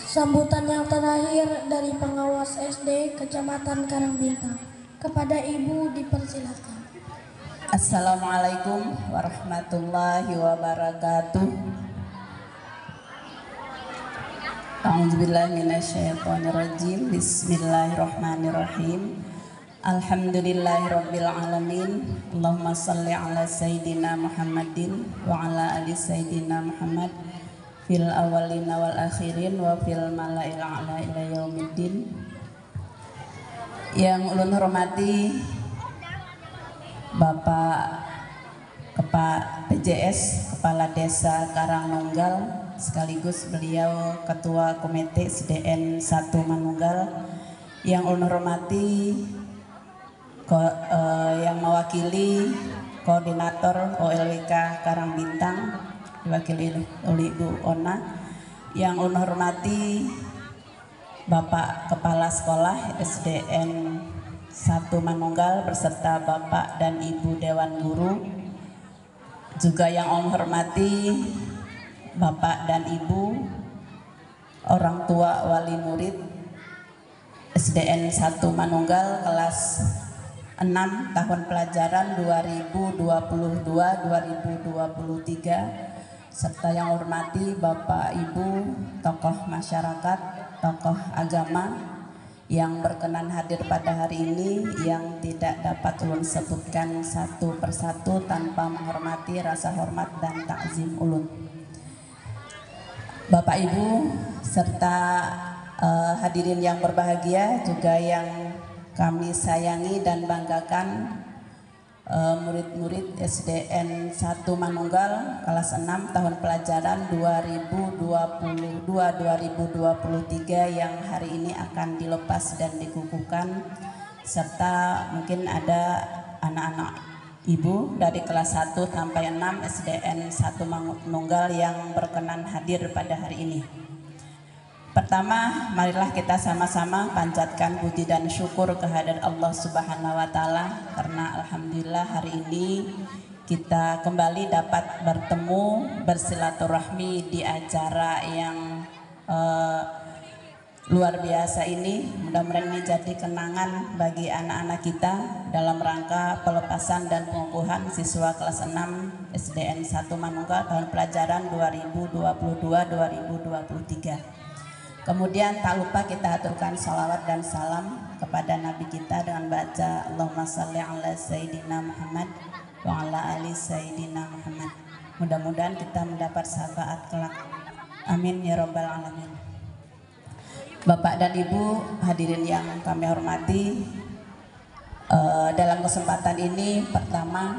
Sambutan yang terakhir dari pengawas SD Kecamatan Karangbintang. Kepada Ibu dipersilakan. Assalamualaikum warahmatullahi wabarakatuh. A'udzubillahi minasyaitonirrajim. Bismillahirrahmanirrahim. Alhamdulillahirabbil alamin. Allahumma shalli ala sayyidina Muhammadin wa ala ali sayyidina Muhammad fil awwalina wal akhirin wa fil mala'il a'la ila yaumiddin. Yang ulun hormati Bapak PJS Kepala Desa Karangnunggal, sekaligus beliau Ketua Komite SDN 1 Manunggal. Yang ulun hormati yang mewakili Koordinator OLWK Karangbintang, diwakili oleh Ibu Ona. Yang ulun hormati Bapak Kepala Sekolah SDN 1 Manunggal beserta Bapak dan Ibu Dewan Guru. Juga yang Om hormati Bapak dan Ibu orang tua wali murid SDN 1 Manunggal kelas 6 tahun pelajaran 2022-2023, serta yang hormati Bapak Ibu tokoh masyarakat, tokoh agama yang berkenan hadir pada hari ini, yang tidak dapat ulun sebutkan satu persatu tanpa menghormati rasa hormat dan takzim ulun. Bapak Ibu serta hadirin yang berbahagia, juga yang kami sayangi dan banggakan, murid-murid SDN 1 Manunggal kelas 6 tahun pelajaran 2022-2023 yang hari ini akan dilepas dan dikukuhkan, serta mungkin ada anak-anak ibu dari kelas 1 sampai 6 SDN 1 Manunggal yang berkenan hadir pada hari ini. Pertama, marilah kita sama-sama panjatkan puji dan syukur kehadirat Allah Subhanahu wa Ta'ala, karena alhamdulillah hari ini kita kembali dapat bertemu bersilaturahmi di acara yang luar biasa ini. Mudah-mudahan ini jadi kenangan bagi anak-anak kita dalam rangka pelepasan dan pengukuhan siswa kelas 6 SDN 1 Manunggal tahun pelajaran 2022-2023. Kemudian tak lupa kita aturkan salawat dan salam kepada Nabi kita dengan baca Allahumma shalli ala sayyidina Muhammad wa ala ali sayyidina Muhammad. Mudah-mudahan kita mendapat syafaat kelak. Amin ya rabbal alamin. Bapak dan Ibu hadirin yang kami hormati, dalam kesempatan ini pertama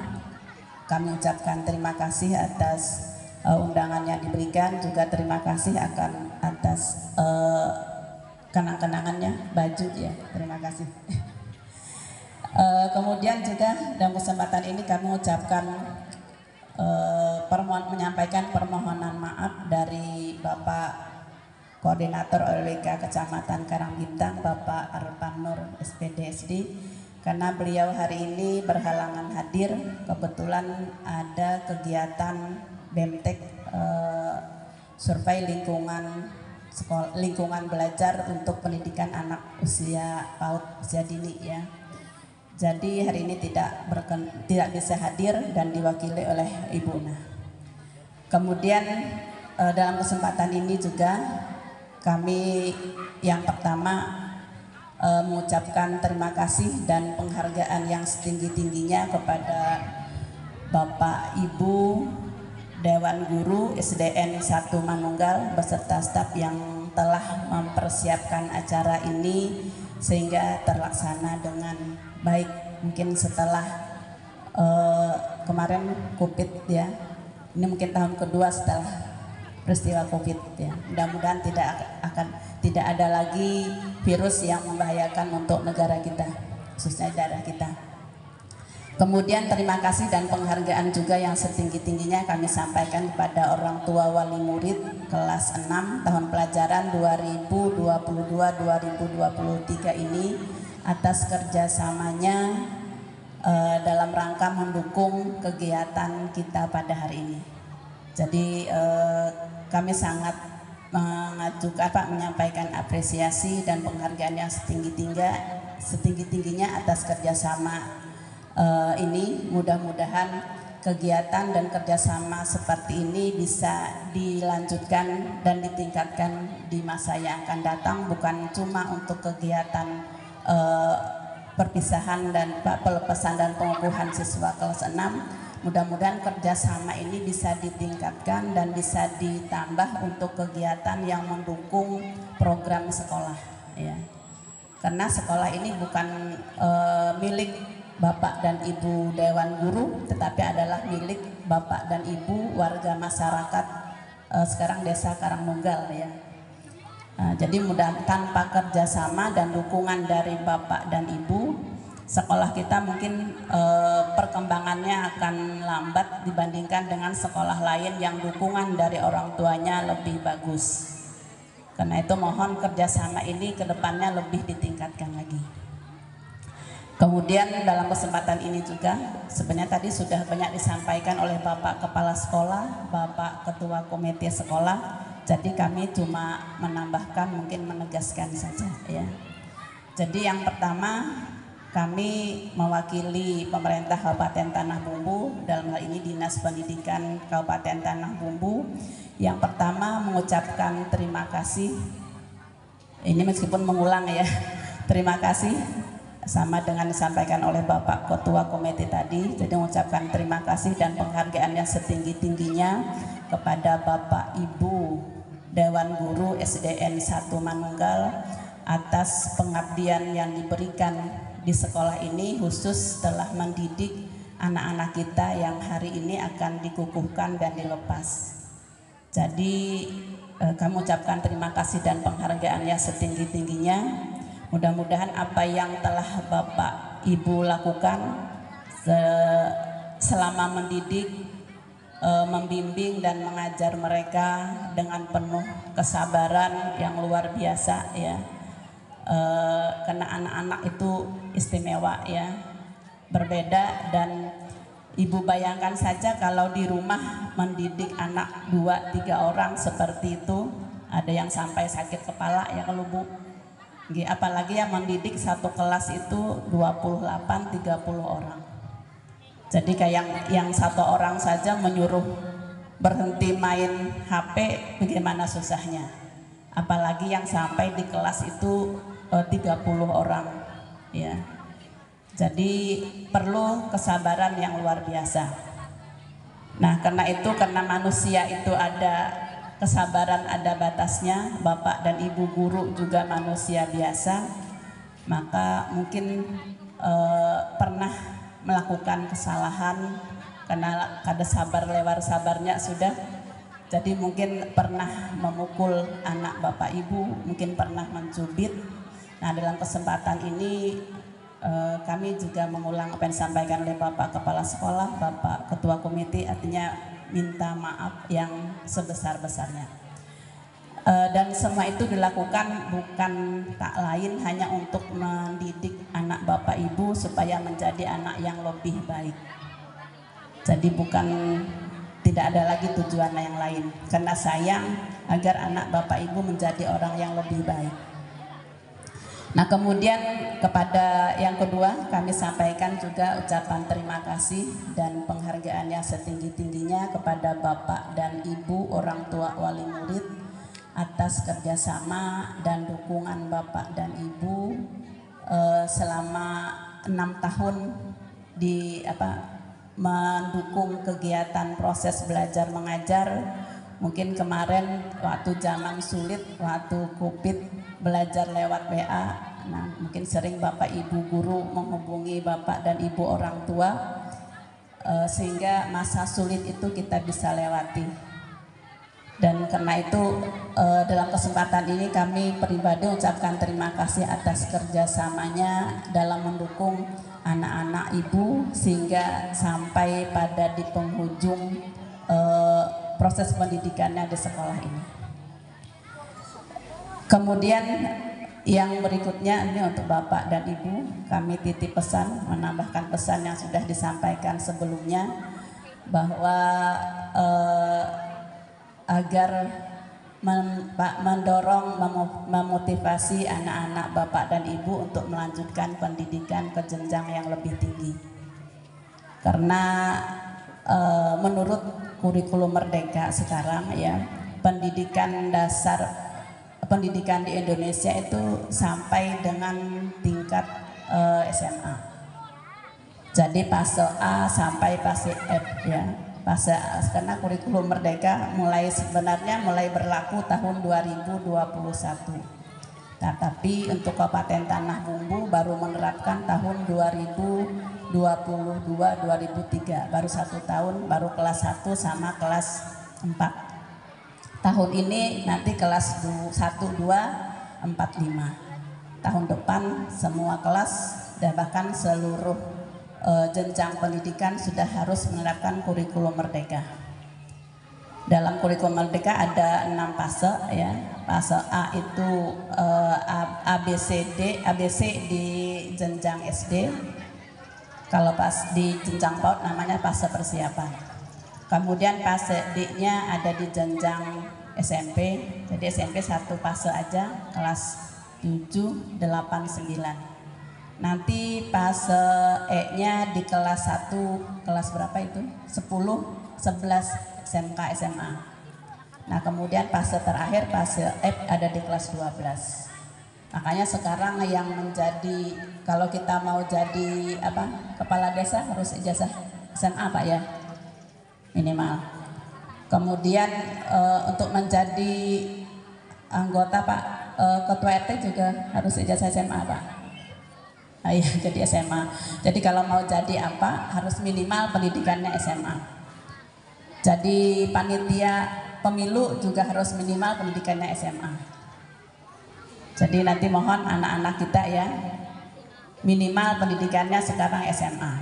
kami ucapkan terima kasih atas undangan yang diberikan, juga terima kasih atas kenang-kenangannya, baju ya, terima kasih. Kemudian juga dalam kesempatan ini kami mengucapkan menyampaikan permohonan maaf dari Bapak Koordinator OLWK Kecamatan Karangbintang, Bapak Arfan Nur SPDSD, karena beliau hari ini berhalangan hadir. Kebetulan ada kegiatan BEMTEK, survei lingkungan belajar untuk pendidikan anak usia PAUD, usia dini ya. Jadi hari ini tidak bisa hadir dan diwakili oleh Ibu Una. Kemudian dalam kesempatan ini juga kami yang pertama mengucapkan terima kasih dan penghargaan yang setinggi-tingginya kepada Bapak Ibu Dewan Guru SDN 1 Manunggal beserta staf yang telah mempersiapkan acara ini sehingga terlaksana dengan baik. Mungkin setelah kemarin COVID ya, ini mungkin tahun kedua setelah peristiwa COVID ya. Mudah-mudahan tidak ada lagi virus yang membahayakan untuk negara kita, khususnya daerah kita. Kemudian terima kasih dan penghargaan juga yang setinggi-tingginya kami sampaikan kepada orang tua wali murid kelas 6 tahun pelajaran 2022-2023 ini atas kerjasamanya dalam rangka mendukung kegiatan kita pada hari ini. Jadi kami sangat menyampaikan apresiasi dan penghargaan yang setinggi-tingginya atas kerjasama ini. Mudah-mudahan kegiatan dan kerjasama seperti ini bisa dilanjutkan dan ditingkatkan di masa yang akan datang, bukan cuma untuk kegiatan perpisahan dan pelepasan dan pengukuhan siswa kelas 6. Mudah-mudahan kerjasama ini bisa ditingkatkan dan bisa ditambah untuk kegiatan yang mendukung program sekolah, ya. Karena sekolah ini bukan milik Bapak dan Ibu Dewan Guru, tetapi adalah milik Bapak dan Ibu warga masyarakat sekarang Desa Karangnunggal, ya. Jadi mudah tanpa kerjasama dan dukungan dari Bapak dan Ibu, sekolah kita mungkin perkembangannya akan lambat dibandingkan dengan sekolah lain yang dukungan dari orang tuanya lebih bagus. Karena itu mohon kerjasama ini ke depannya lebih ditingkatkan lagi. Kemudian dalam kesempatan ini juga sebenarnya tadi sudah banyak disampaikan oleh Bapak Kepala Sekolah, Bapak Ketua Komite Sekolah. Jadi kami cuma menambahkan, mungkin menegaskan saja, ya. Jadi yang pertama, kami mewakili pemerintah Kabupaten Tanah Bumbu, dalam hal ini Dinas Pendidikan Kabupaten Tanah Bumbu. Yang pertama mengucapkan terima kasih. Ini meskipun mengulang, ya. Terima kasih sama dengan disampaikan oleh Bapak Ketua Komite tadi. Jadi mengucapkan terima kasih dan penghargaan yang setinggi-tingginya kepada Bapak Ibu Dewan Guru SDN 1 Manunggal atas pengabdian yang diberikan di sekolah ini, khusus telah mendidik anak-anak kita yang hari ini akan dikukuhkan dan dilepas. Jadi kami ucapkan terima kasih dan penghargaan yang setinggi-tingginya. Mudah-mudahan apa yang telah Bapak Ibu lakukan selama mendidik, membimbing dan mengajar mereka dengan penuh kesabaran yang luar biasa, ya. Karena anak-anak itu istimewa, ya, berbeda, dan Ibu bayangkan saja kalau di rumah mendidik anak 2-3 orang seperti itu, ada yang sampai sakit kepala, ya kalau Bu. Apalagi yang mendidik satu kelas itu 28-30 orang. Jadi kayak yang satu orang saja menyuruh berhenti main HP, bagaimana susahnya. Apalagi yang sampai di kelas itu 30 orang, ya. Jadi perlu kesabaran yang luar biasa. Nah, karena manusia itu ada kesabaran, ada batasnya. Bapak dan Ibu guru juga manusia biasa, maka mungkin pernah melakukan kesalahan, karena kada sabar lewat sabarnya sudah. Jadi mungkin pernah memukul anak Bapak Ibu, mungkin pernah mencubit. Nah, dalam kesempatan ini kami juga mengulang apa yang disampaikan oleh Bapak Kepala Sekolah, Bapak Ketua Komite, artinya minta maaf yang sebesar-besarnya. Dan semua itu dilakukan bukan tak lain hanya untuk mendidik anak Bapak Ibu supaya menjadi anak yang lebih baik. Jadi tidak ada lagi tujuan yang lain, karena sayang agar anak Bapak Ibu menjadi orang yang lebih baik. Nah, kemudian kepada yang kedua, kami sampaikan juga ucapan terima kasih dan penghargaan yang setinggi-tingginya kepada Bapak dan Ibu orang tua wali murid atas kerjasama dan dukungan Bapak dan Ibu selama 6 tahun mendukung kegiatan proses belajar mengajar. Mungkin kemarin waktu zaman sulit, waktu COVID, belajar lewat WA. Nah, mungkin sering Bapak Ibu guru menghubungi Bapak dan Ibu orang tua, sehingga masa sulit itu kita bisa lewati. Dan karena itu dalam kesempatan ini kami pribadi ucapkan terima kasih atas kerjasamanya dalam mendukung anak-anak Ibu sehingga sampai pada di penghujung proses pendidikannya di sekolah ini. Kemudian yang berikutnya ini untuk Bapak dan Ibu, kami titip pesan, menambahkan pesan yang sudah disampaikan sebelumnya, bahwa agar mendorong, memotivasi anak-anak bapak dan ibu untuk melanjutkan pendidikan ke jenjang yang lebih tinggi. Karena menurut kurikulum Merdeka sekarang ya, pendidikan dasar, pendidikan di Indonesia itu sampai dengan tingkat SMA. Jadi fase A sampai fase F ya. Fase A, karena kurikulum Merdeka sebenarnya mulai berlaku tahun 2021. Nah, tapi untuk Kabupaten Tanah Bumbu baru menerapkan tahun 2022-2003, baru 1 tahun, baru kelas 1 sama kelas 4. Tahun ini nanti kelas 1, 2, 4, 5. Tahun depan semua kelas dan bahkan seluruh jenjang pendidikan sudah harus menerapkan kurikulum Merdeka. Dalam kurikulum Merdeka ada 6 fase ya. Fase A itu ABC di jenjang SD. Kalau pas di jenjang PAUD namanya fase persiapan. Kemudian fase D-nya ada di jenjang SMP. Jadi SMP 1 fase aja, kelas 7, 8, 9. Nanti fase E-nya di kelas 1, kelas berapa itu? 10, 11 SMK, SMA. Nah, kemudian fase terakhir, fase F ada di kelas 12. Makanya sekarang yang menjadi, kalau kita mau jadi kepala desa harus ijazah SMA Pak ya, minimal. Kemudian untuk menjadi anggota Pak, ketua RT juga harus ijazah SMA Pak. Iya, jadi SMA. Jadi kalau mau jadi apa harus minimal pendidikannya SMA. Jadi panitia pemilu juga harus minimal pendidikannya SMA. Jadi nanti mohon anak-anak kita ya minimal pendidikannya sekarang SMA.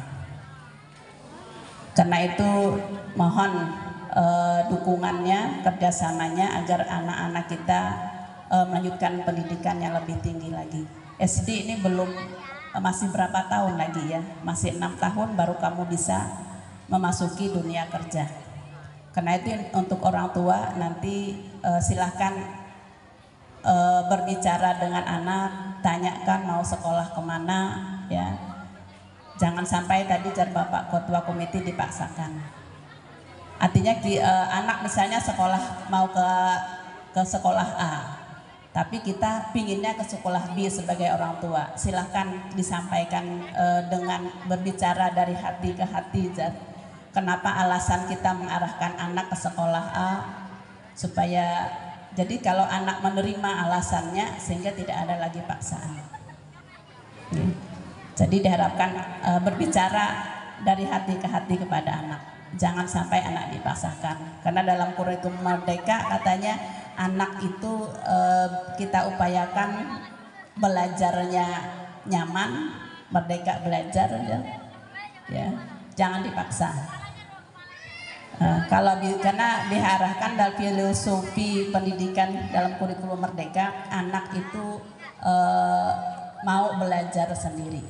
Karena itu mohon dukungannya, kerjasamanya agar anak-anak kita melanjutkan pendidikan yang lebih tinggi lagi. SD ini belum, masih berapa tahun lagi ya, masih 6 tahun baru kamu bisa memasuki dunia kerja. Karena itu untuk orang tua nanti silahkan berbicara dengan anak, tanyakan mau sekolah kemana ya. Jangan sampai tadi jar Bapak Ketua Komite dipaksakan. Artinya anak misalnya sekolah mau ke sekolah A, tapi kita pinginnya ke sekolah B sebagai orang tua. Silahkan disampaikan dengan berbicara dari hati ke hati. Kenapa alasan kita mengarahkan anak ke sekolah A, supaya jadi kalau anak menerima alasannya sehingga tidak ada lagi paksaan. Jadi diharapkan berbicara dari hati ke hati kepada anak. Jangan sampai anak dipaksakan. Karena dalam kurikulum Merdeka katanya anak itu kita upayakan belajarnya nyaman, merdeka belajar ya, jangan dipaksa. Karena diarahkan dalam filosofi pendidikan dalam kurikulum Merdeka, anak itu mau belajar sendiri.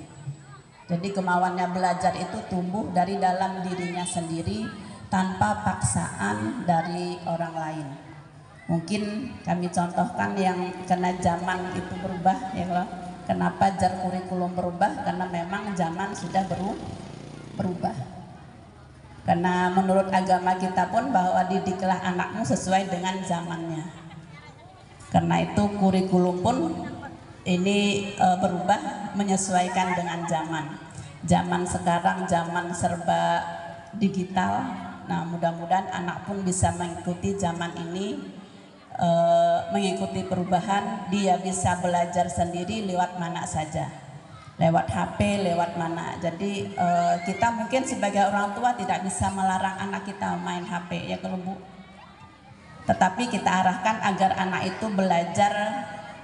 Jadi kemauannya belajar itu tumbuh dari dalam dirinya sendiri tanpa paksaan dari orang lain. Mungkin kami contohkan yang karena zaman itu berubah ya loh. Kenapa jar kurikulum berubah? Karena memang zaman sudah berubah. Karena menurut agama kita pun bahwa didiklah anakmu sesuai dengan zamannya. Karena itu kurikulum pun ini berubah menyesuaikan dengan zaman. Zaman sekarang zaman serba digital. Nah, mudah-mudahan anak pun bisa mengikuti zaman ini, mengikuti perubahan. Dia bisa belajar sendiri lewat mana saja, lewat HP, lewat mana. Jadi kita mungkin sebagai orang tua tidak bisa melarang anak kita main HP ya kalau Bu. Tetapi kita arahkan agar anak itu belajar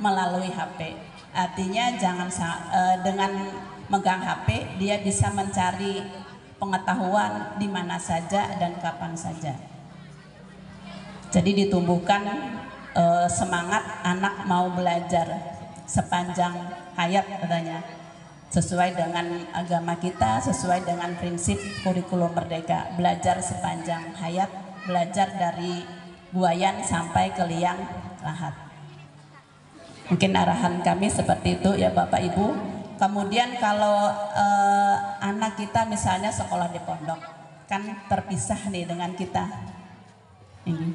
melalui HP. Artinya jangan dengan megang HP dia bisa mencari pengetahuan di mana saja dan kapan saja. Jadi ditumbuhkan semangat anak mau belajar sepanjang hayat katanya. Sesuai dengan agama kita, sesuai dengan prinsip kurikulum Merdeka, belajar sepanjang hayat, belajar dari Buayan sampai ke liang lahat. Mungkin arahan kami seperti itu ya Bapak Ibu. Kemudian kalau anak kita misalnya sekolah di pondok, kan terpisah nih dengan kita. Ini.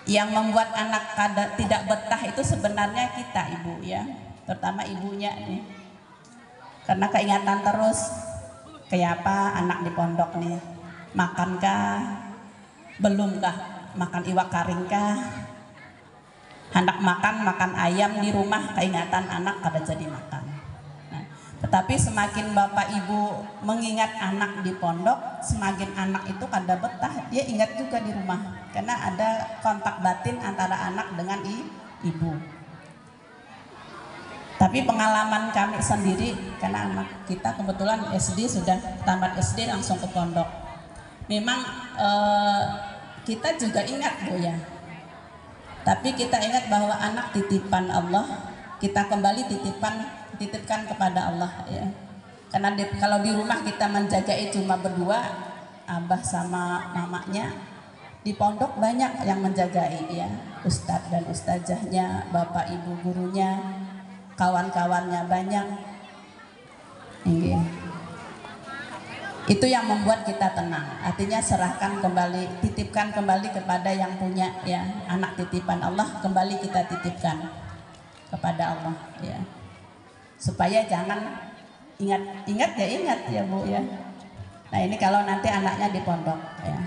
Yang membuat anak tidak betah itu sebenarnya kita ibu ya, terutama ibunya nih. Karena keingatan terus, kayak apa anak di pondok nih, makankah, belumkah? Makan iwak karing kah? Hendak makan ayam di rumah, keingatan anak kada jadi makan. Nah, tetapi semakin Bapak Ibu mengingat anak di pondok, semakin anak itu kada betah, dia ingat juga di rumah. Karena ada kontak batin antara anak dengan ibu. Tapi pengalaman kami sendiri, karena anak kita kebetulan SD sudah tamat SD langsung ke pondok. Memang kita juga ingat Bu ya, tapi kita ingat bahwa anak titipan Allah, kita kembali titipkan kepada Allah ya. Karena kalau di rumah kita menjaga cuma berdua, abah sama mamanya, di pondok banyak yang menjagai ya, ustadz dan ustazahnya, bapak ibu gurunya, kawan-kawannya banyak. Itu yang membuat kita tenang. Artinya serahkan kembali, titipkan kembali kepada yang punya ya, anak titipan Allah, kembali kita titipkan kepada Allah ya. Supaya jangan ingat ya Bu ya. Nah, ini kalau nanti anaknya di pondok ya.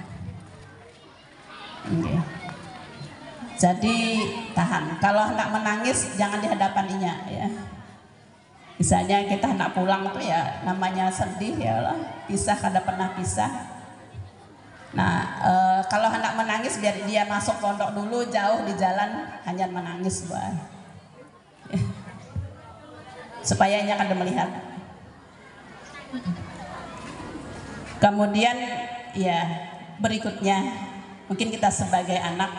Jadi tahan. Kalau hendak menangis jangan di hadapan inya ya. Misalnya kita hendak pulang tuh ya namanya sedih ya Allah, pisah kada pernah pisah. Nah kalau hendak menangis biar dia masuk pondok dulu, jauh di jalan hanya menangis buat supaya ia kada melihat. Kemudian ya berikutnya mungkin kita sebagai anak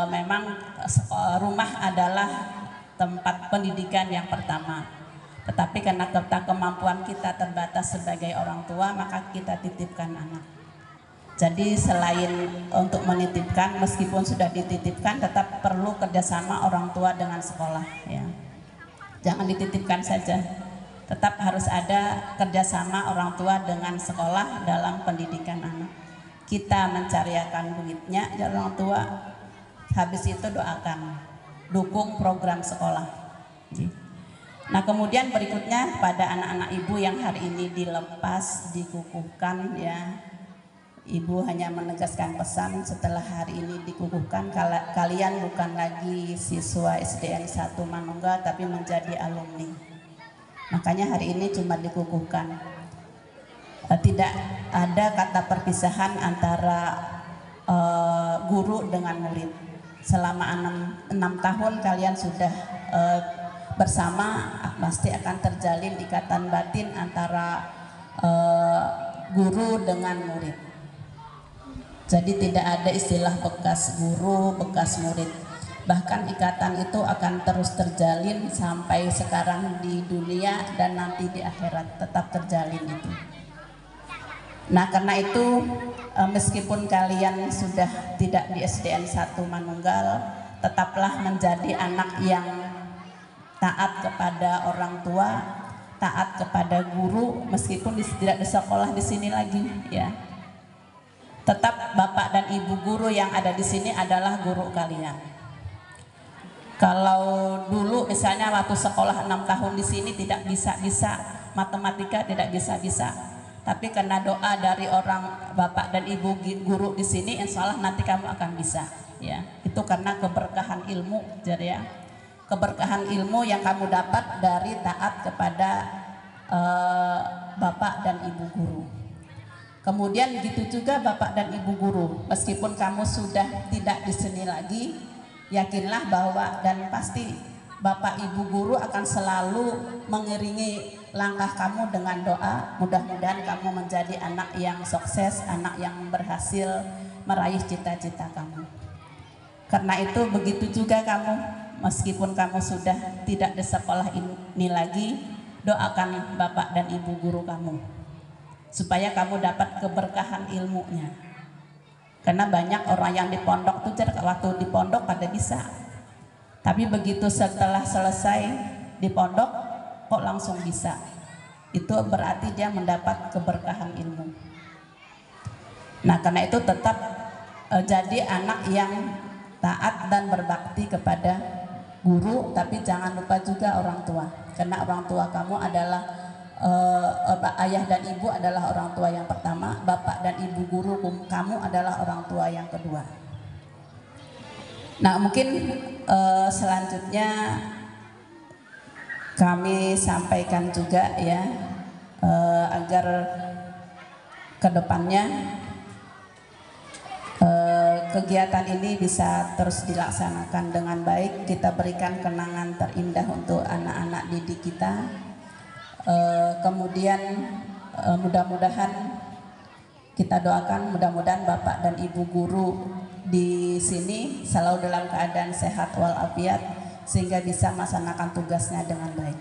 memang rumah adalah tempat pendidikan yang pertama. Tetapi karena kemampuan kita terbatas sebagai orang tua, maka kita titipkan anak. Jadi selain untuk menitipkan, meskipun sudah dititipkan, tetap perlu kerjasama orang tua dengan sekolah ya. Jangan dititipkan saja, tetap harus ada kerjasama orang tua dengan sekolah dalam pendidikan anak. Kita mencariakan duitnya ya orang tua, habis itu doakan, dukung program sekolah. Nah kemudian berikutnya pada anak-anak ibu yang hari ini dilepas, dikukuhkan ya, ibu hanya menegaskan pesan setelah hari ini dikukuhkan, kalian bukan lagi siswa SDN 1 Manunggal tapi menjadi alumni. Makanya hari ini cuma dikukuhkan, tidak ada kata perpisahan antara guru dengan murid. Selama 6 tahun kalian sudah bersama, pasti akan terjalin ikatan batin antara guru dengan murid. Jadi tidak ada istilah bekas guru, bekas murid. Bahkan ikatan itu akan terus terjalin sampai sekarang di dunia dan nanti di akhirat tetap terjalin itu. Nah karena itu meskipun kalian sudah tidak di SDN 1 Manunggal, tetaplah menjadi anak yang taat kepada orang tua, taat kepada guru, meskipun tidak di sekolah di sini lagi ya. Tetap bapak dan ibu guru yang ada di sini adalah guru kalian. Kalau dulu misalnya waktu sekolah 6 tahun di sini tidak bisa matematika, tidak bisa, tapi karena doa dari orang bapak dan ibu guru di sini, insya Allah nanti kamu akan bisa ya. Itu karena keberkahan ilmu jadi ya. Keberkahan ilmu yang kamu dapat dari taat kepada bapak dan ibu guru. Kemudian begitu juga bapak dan ibu guru, meskipun kamu sudah tidak di sini lagi, yakinlah bahwa dan pasti bapak ibu guru akan selalu mengiringi langkah kamu dengan doa. Mudah-mudahan kamu menjadi anak yang sukses, anak yang berhasil meraih cita-cita kamu. Karena itu begitu juga kamu, meskipun kamu sudah tidak di sekolah ini lagi, doakan bapak dan ibu guru kamu supaya kamu dapat keberkahan ilmunya. Karena banyak orang yang di pondok tuh waktu di pondok pada bisa, tapi begitu setelah selesai di pondok kok langsung bisa. Itu berarti dia mendapat keberkahan ilmu. Nah, karena itu tetap jadi anak yang taat dan berbakti kepada guru, tapi jangan lupa juga orang tua. Karena orang tua kamu adalah ayah dan ibu adalah orang tua yang pertama, bapak dan ibu guru kamu adalah orang tua yang kedua. Nah, mungkin selanjutnya kami sampaikan juga ya, agar kedepannya kegiatan ini bisa terus dilaksanakan dengan baik. Kita berikan kenangan terindah untuk anak-anak didik kita. Kemudian mudah-mudahan kita doakan, mudah-mudahan bapak dan ibu guru di sini selalu dalam keadaan sehat walafiat sehingga bisa melaksanakan tugasnya dengan baik.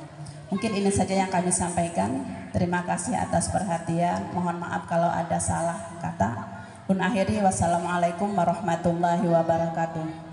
Mungkin ini saja yang kami sampaikan. Terima kasih atas perhatian. Mohon maaf kalau ada salah kata. Akhiri, wassalamualaikum warahmatullahi wabarakatuh.